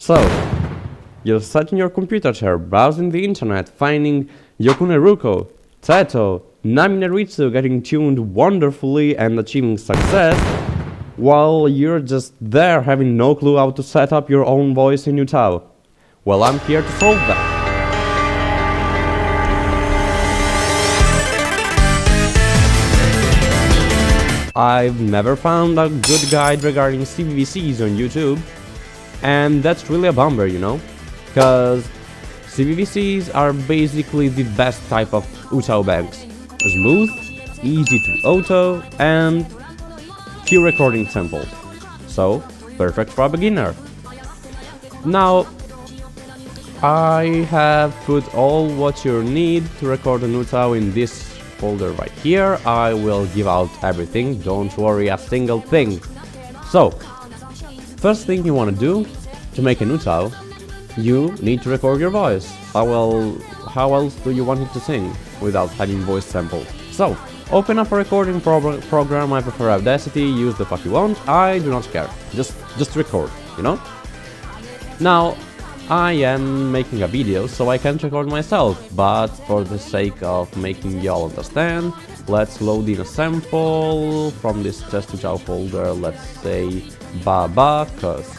So, you're sat in your computer chair, browsing the internet, finding Yokune Ruko, Teto, Nami Naritsu getting tuned wonderfully and achieving success, while you're just there having no clue how to set up your own voice in Utau. Well, I'm here to solve that. I've never found a good guide regarding CVVCs on YouTube, and that's really a bummer, you know, because CVVCs are basically the best type of Utau banks. Smooth, easy to auto, and few recording samples. So, perfect for a beginner. Now, I have put all what you need to record an Utau in this folder right here. I will give out everything, don't worry a single thing. So, first thing you want to do to make an Utau, you need to record your voice. How else do you want it to sing without having voice samples? So, open up a recording program. I prefer Audacity, use the fuck you want, I do not care. Just record, you know? Now, I am making a video, so I can't record myself, but for the sake of making y'all understand, let's load in a sample from this test Utau folder, let's say Baba, cause...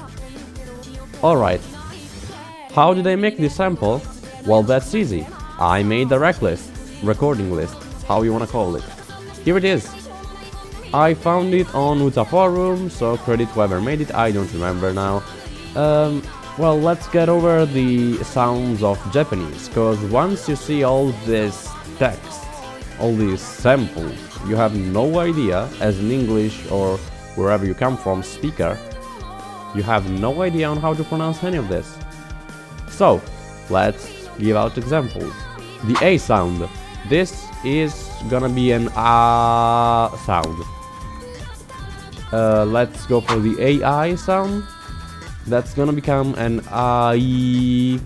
Alright, how did I make this sample? Well, that's easy. I made a rec list, recording list, how you wanna call it. Here it is. I found it on Utau forum, so credit whoever made it, I don't remember now. Well, let's get over the sounds of Japanese, cause once you see all this text, all these samples, you have no idea, as an English or wherever you come from speaker, you have no idea on how to pronounce any of this. So, let's give out examples. The A sound. This is gonna be an A sound. Let's go for the AI sound. That's gonna become an AI.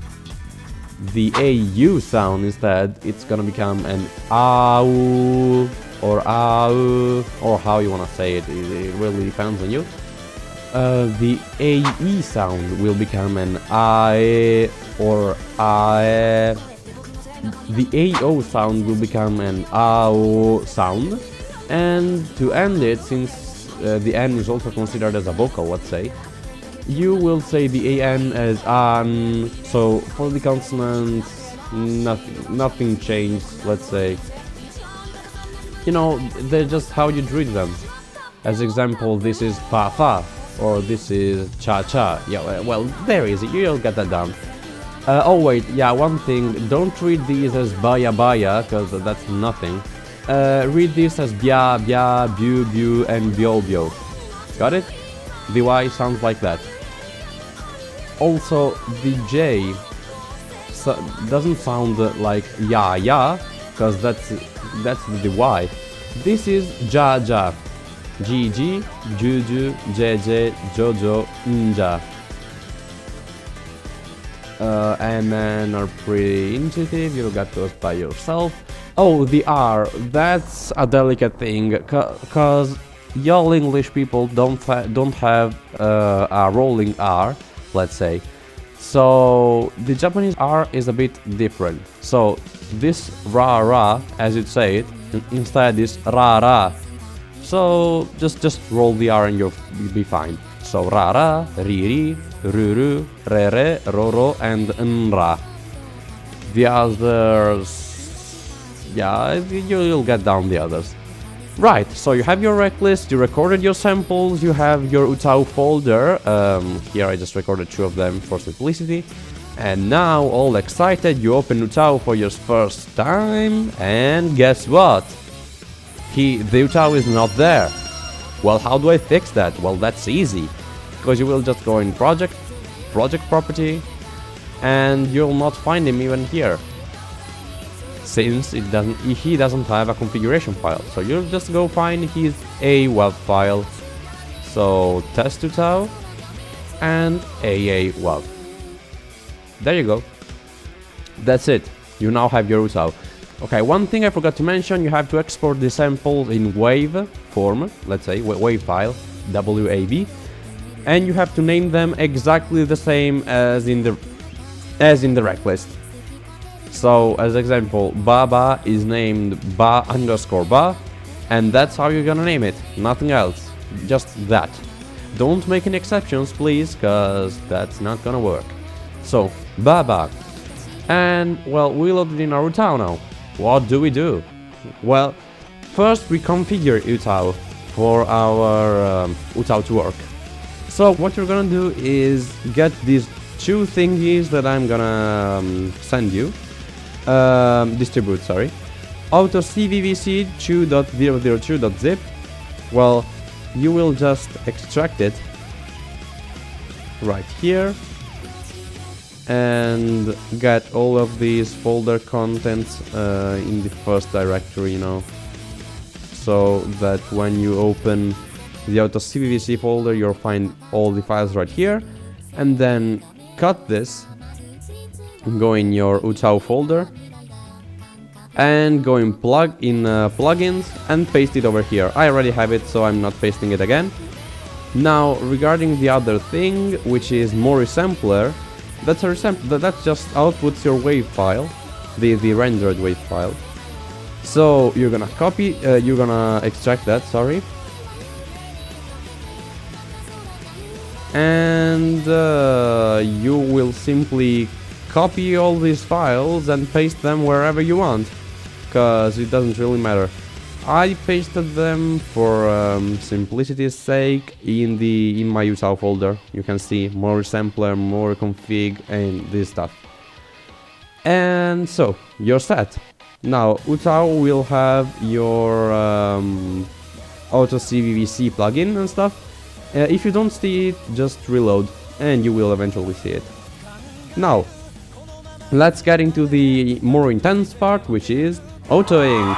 The AU sound instead, it's gonna become an AU or AU, or how you wanna say it, it really depends on you. The AE sound will become an AE or AE. The AO sound will become an AO sound. And to end it, since the N is also considered as a vocal, let's say, you will say the AN as AN, so for the consonants, nothing changed, let's say. You know, they're just how you treat them. As example, this is fa-fa, or this is cha-cha. Yeah, well, there is it, you'll get that down. Oh wait, yeah, one thing, don't read these as baya-baya, cause that's nothing. Read this as bia-bia, bu-bu, and bio-bio. Got it? The Y sounds like that. Also, the J doesn't sound like ya, because that's the Y. This is ja, Gigi, Juju, JJ, Jojo, Nja. And then are pretty intuitive, you'll get those by yourself. Oh, the R, that's a delicate thing, cause y'all English people don't have a rolling R, let's say. So the Japanese R is a bit different. So this ra, as you'd say it, instead is ra. So just roll the R and you'll be fine. So ra, ri, ru, re, ro, and nra. The others, yeah, you'll get down the others. Right, so you have your rec list, you recorded your samples, you have your Utau folder. Here I just recorded 2 of them for simplicity. And now, all excited, you open Utau for your first time, and guess what? The Utau is not there. Well, how do I fix that? Well, that's easy, because you will just go in project property, and you'll not find him even here, since he doesn't have a configuration file. So you'll just go find his AWAV file. So test Utau and AAWAV. There you go. That's it. You now have your Utau. Okay, one thing I forgot to mention, you have to export the samples in WAV form, let's say, WAV file, WAV. and you have to name them exactly the same as in the rec list. So as example, Baba is named ba_ba, and that's how you're gonna name it, nothing else, just that. Don't make any exceptions, please, cause that's not gonna work. So Baba, and well, we loaded in our Utau now. What do we do? Well, first we configure Utau for our Utau to work. So what you're gonna do is get these two thingies that I'm gonna send you, distribute, sorry. Auto CVVC 2.002.zip. Well, you will just extract it right here and get all of these folder contents in the first directory, you know, so that when you open the auto CVVC folder, you'll find all the files right here, and then cut this, go in your Utau folder, and go in plugins and paste it over here. I already have it, so I'm not pasting it again. Now, regarding the other thing, which is more sampler, that just outputs your wave file, the rendered wave file. So you're gonna extract that, sorry, and you will simply copy all these files and paste them wherever you want, cause it doesn't really matter. I pasted them for simplicity's sake in my Utau folder. You can see more sampler, more config, and this stuff. And so you're set. Now Utau will have your auto CVVC plugin and stuff. If you don't see it, just reload and you will eventually see it. Now let's get into the more intense part, which is OTO'ing.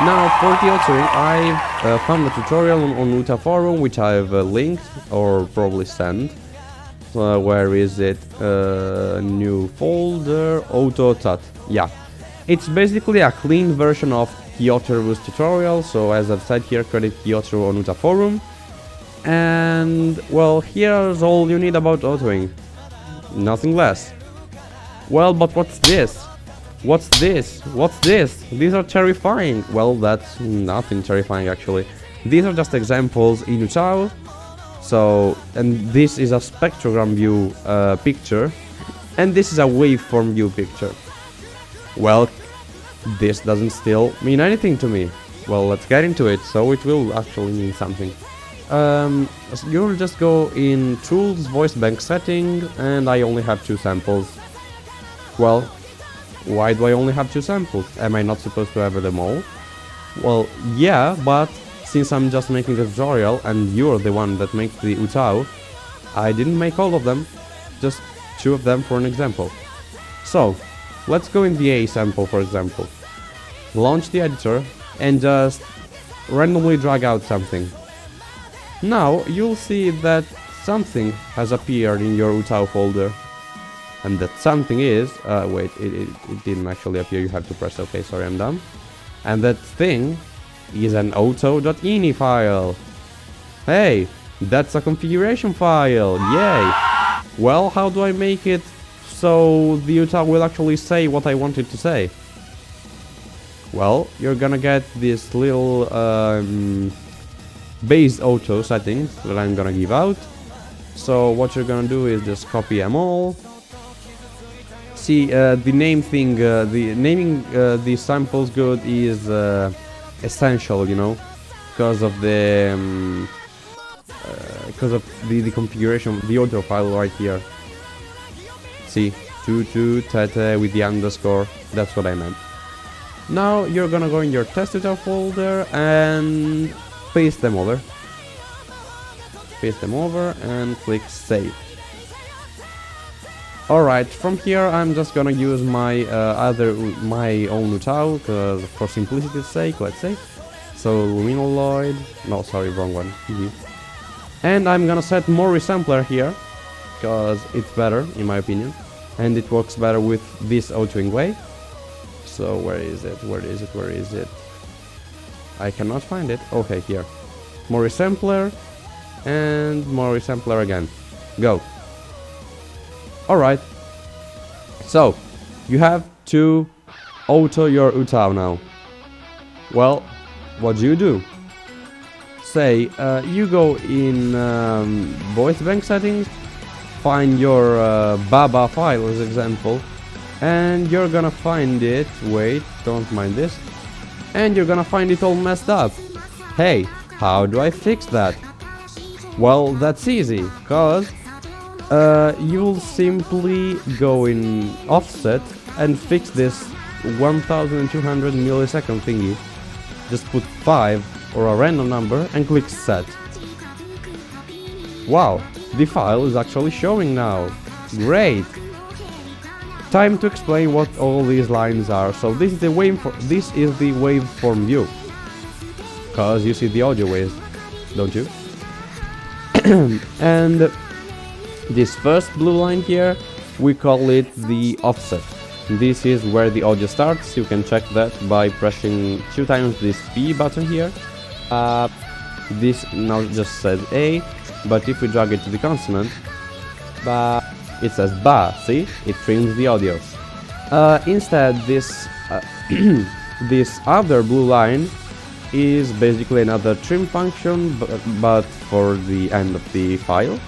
Now for the OTO'ing, I've found a tutorial on Utau forum, which I've linked or probably sent. Where is it? New folder, AutoTut. Yeah, it's basically a clean version of Yotteru's tutorial. So as I've said here, credit Yotteru on Utau forum. And well, here's all you need about OTO'ing, nothing less. Well, but what's this? What's this? What's this? These are terrifying. Well, that's nothing terrifying actually. These are just examples in Utau. So, and this is a spectrogram view picture, and this is a waveform view picture. Well, this doesn't still mean anything to me. Well, let's get into it, so it will actually mean something. You'll just go in Tools, Voicebank setting, and I only have 2 samples. Well, why do I only have 2 samples? Am I not supposed to have them all? Well, yeah, but since I'm just making the tutorial and you're the one that makes the Utau, I didn't make all of them, just 2 of them for an example. So, let's go in the A sample, for example. Launch the editor and just randomly drag out something. Now you'll see that something has appeared in your Utau folder. And that something is, wait, it didn't actually appear, you have to press OK, sorry, I'm dumb. And that thing is an auto.ini file. Hey, that's a configuration file, yay! Well, how do I make it so the Utau will actually say what I want it to say? Well, you're gonna get this little base auto settings that I'm gonna give out. So what you're gonna do is just copy them all. See, the name thing, the naming the samples good is essential, you know, because of the configuration, the audio file right here. See, tutu tete with the underscore. That's what I meant. Now you're gonna go in your test Utau folder and paste them over. Paste them over and click save. Alright, from here I'm just gonna use my own Utau, for simplicity's sake, let's say. So weeelll, no, sorry, wrong one. And I'm gonna set more resampler here, because it's better in my opinion, and it works better with this OTO'ing way. So where is it? Where is it? Where is it? I cannot find it. Okay, here. More resampler. and more sampler again. Go. Alright. So, you have to auto your Utau now. Well, what do? Say, you go in Voicebank settings, find your Baba file as example, and you're gonna find it, wait, don't mind this, and you're gonna find it all messed up. Hey, how do I fix that? Well, that's easy, cause you'll simply go in offset and fix this 1200 millisecond thingy. Just put 5 or a random number and click set. Wow, the file is actually showing now. Great! Time to explain what all these lines are. So this is the waveform view. Cause you see the audio waves, don't you? And this first blue line here, we call it the offset. This is where the audio starts. You can check that by pressing 2 times this B button here. This now just says A, but if we drag it to the consonant, ba, it says ba. See, it trims the audio. Instead, this this other blue line is basically another trim function, but for the end of the file.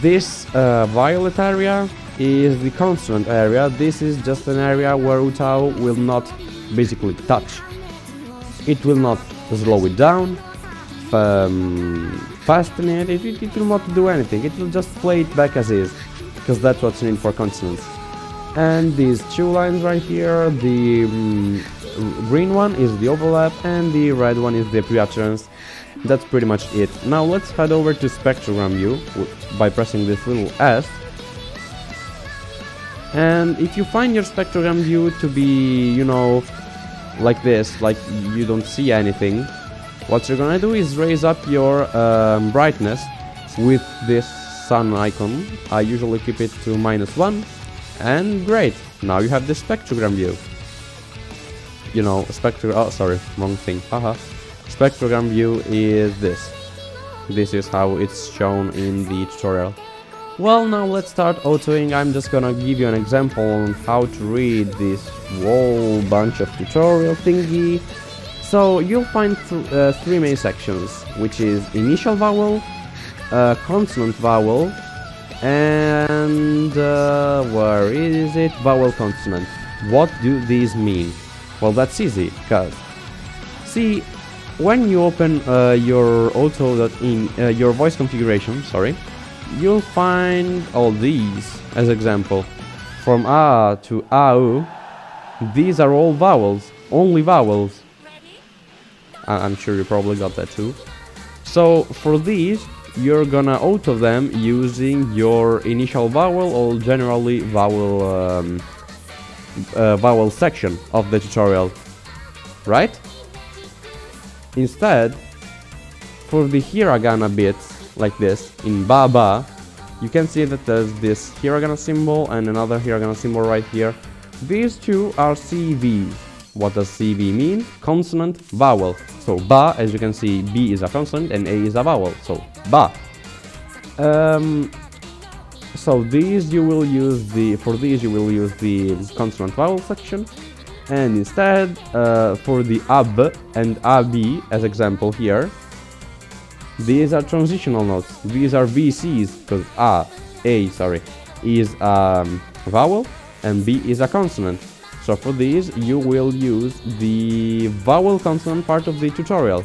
This violet area is the consonant area. This is just an area where Utau will not basically touch. It will not slow it down, fasten it, it will not do anything. It will just play it back as is, because that's what's needed for consonants. And these 2 lines right here, the green one is the overlap and the red one is the pre-utterance. That's pretty much it. Now let's head over to spectrogram view by pressing this little S. And if you find your spectrogram view to be, you know, like this, like you don't see anything, what you're gonna do is raise up your brightness with this sun icon. I usually keep it to -1, and great, now you have the spectrogram view. You know, oh sorry, wrong thing, haha. Spectrogram view is this. This is how it's shown in the tutorial. Well, now let's start autoing. I'm just gonna give you an example on how to read this whole bunch of tutorial thingy. So you'll find 3 main sections, which is initial vowel, consonant vowel, and where is it? Vowel consonant. What do these mean? Well, that's easy, because see, when you open your auto.in, your voice configuration, sorry, you'll find all these as example. From A to AU, these are all vowels, only vowels. I'm sure you probably got that too. So for these, you're gonna auto them using your initial vowel or generally vowel section of the tutorial, right? Instead, for the hiragana bits, like this, in Baba, you can see that there's this hiragana symbol and another hiragana symbol right here. These 2 are CVs. What does CV mean? Consonant, vowel. So Ba, as you can see, B is a consonant and A is a vowel, so Ba. So these you will use the consonant vowel section, and instead for the AB and AB as example here, these are transitional notes. These are VCs, because A is a vowel and B is a consonant. So for these you will use the vowel consonant part of the tutorial.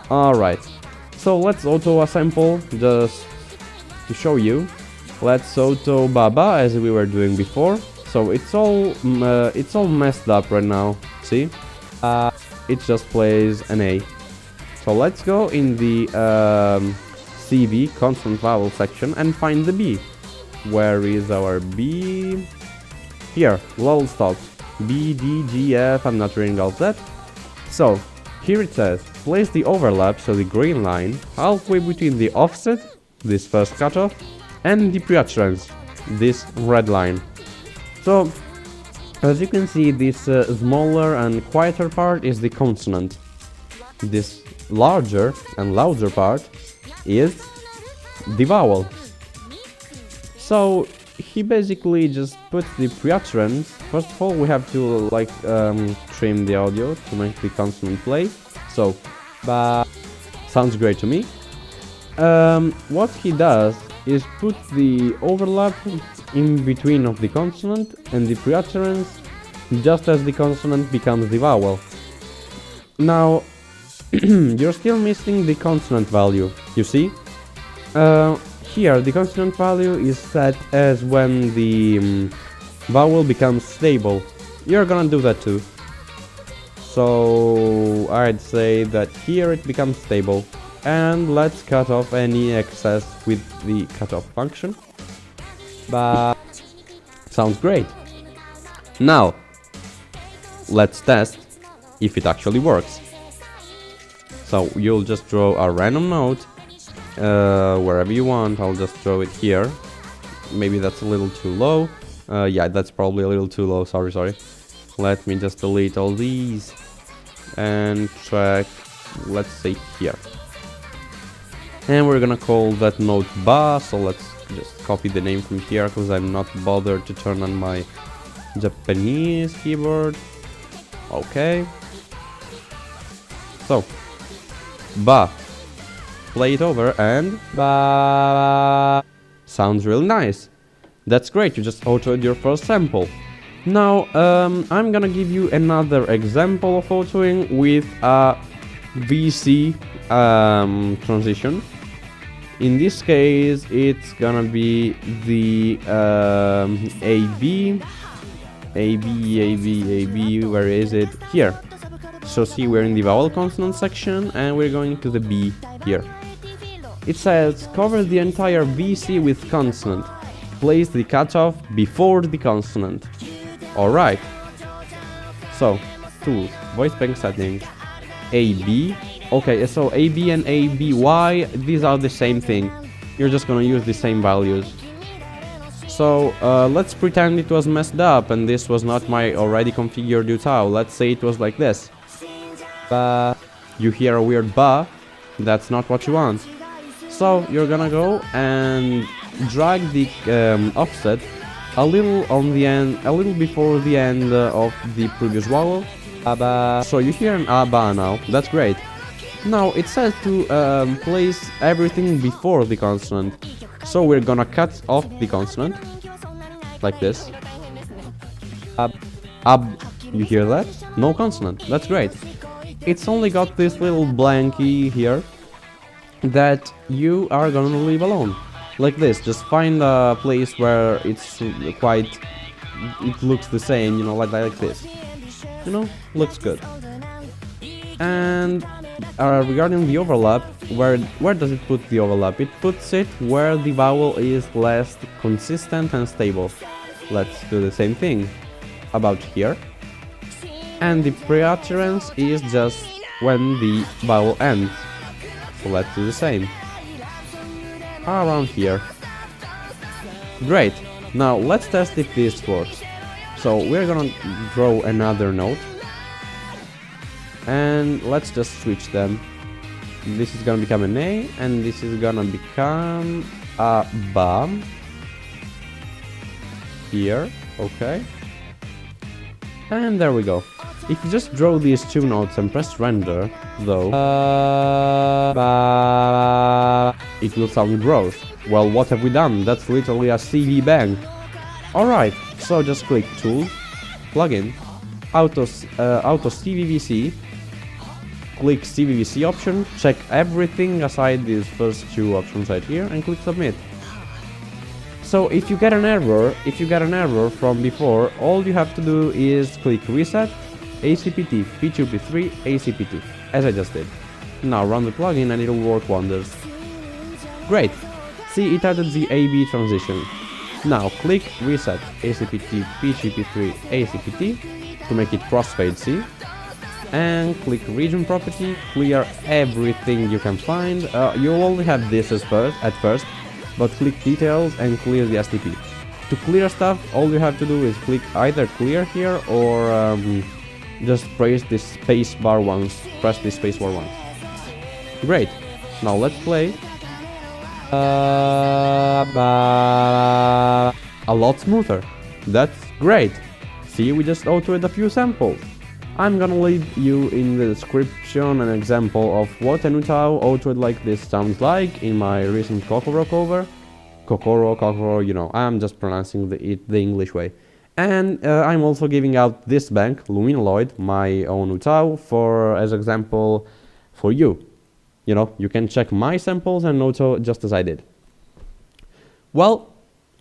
Alright, so let's auto a sample just to show you. Let's auto Baba as we were doing before. So it's all messed up right now. See, it just plays an A. So let's go in the CV, consonant vowel section, and find the B. Where is our B? Here, lol stop. B, D, G, F, I'm not reading all that. So, here it says, place the overlap, so the green line, halfway between the offset, this first cutoff, and the pre-utterance, this red line. So, as you can see, this smaller and quieter part is the consonant. This larger and louder part is the vowel. So he basically just puts the pre-utterance. First of all, we have to like trim the audio to make the consonant play. So ba sounds great to me. What he does is put the overlap in between of the consonant and the pre-utterance just as the consonant becomes the vowel. Now you're still missing the consonant value, you see? Here the consonant value is set as when the vowel becomes stable. You're gonna do that too. So I'd say that here it becomes stable. And let's cut off any excess with the cutoff function. But sounds great. Now let's test if it actually works. So you'll just draw a random note wherever you want. I'll just throw it here. Maybe that's a little too low. Yeah, that's probably a little too low. Sorry. Let me just delete all these and track, let's say here. And we're gonna call that note ba. So let's just copy the name from here because I'm not bothered to turn on my Japanese keyboard. Okay. So ba. Play it over and ba. Sounds really nice. That's great, you just autoed your first sample. Now I'm gonna give you another example of autoing with a VC transition. In this case it's gonna be the AB, where is it? Here. So see, we're in the vowel consonant section and we're going to the B here. It says cover the entire VC with consonant. Place the cutoff before the consonant. Alright. So, tools, Voicebank settings, AB. Okay, so AB and ABY, these are the same thing. You're just gonna use the same values. So, let's pretend it was messed up and this was not my already configured Utau. Let's say it was like this. Ba. You hear a weird ba. That's not what you want. So you're gonna go and drag the offset a little on the end, a little before the end of the previous vowel. Aba. So you hear an aba now. That's great. Now it says to place everything before the consonant. So we're gonna cut off the consonant like this. Ab. You hear that? No consonant. That's great. It's only got this little blanky here that you are gonna leave alone. Like this, just find a place where it's quite, it looks the same, you know, like this. You know, looks good. And regarding the overlap, where does it put the overlap? It puts it where the vowel is less consistent and stable. Let's do the same thing about here. And the pre-utterance is just when the vowel ends. So let's do the same around here. Great. Now let's test if this works. So we're gonna draw another note and let's just switch them. This is gonna become an A and this is gonna become a ba here. Okay, and there we go. If you just draw these two notes and press render, though, it will sound gross. Well, what have we done? That's literally a CD bang. Alright, so just click Tool, Plugin, Auto CVVC, click CVVC option, check everything aside these first two options right here, and click Submit. So if you get an error from before, all you have to do is click Reset, ACPT, P2, P3, ACPT, as I just did. Now run the plugin and it'll work wonders. Great! See, it added the AB transition. Now click Reset, ACPT, P2, P3, ACPT to make it crossfade, see? And click Region Property, clear everything you can find. You'll only have this at first, but click Details and clear the STP. To clear stuff, all you have to do is click either Clear here or just press the spacebar once. Great. Now let's play. A lot smoother. That's great. See, we just autoed a few samples. I'm gonna leave you in the description an example of what an Utau autoed like this sounds like in my recent Kokoro cover. Kokoro, you know, I'm just pronouncing the English way. And I'm also giving out this bank, Luminoloid, my own Utau, as example for you. You know, you can check my samples and auto just as I did. Well,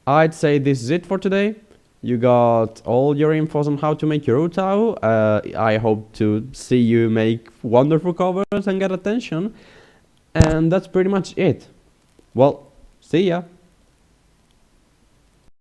I'd say this is it for today. You got all your infos on how to make your Utau. I hope to see you make wonderful covers and get attention. And that's pretty much it. Well, see ya.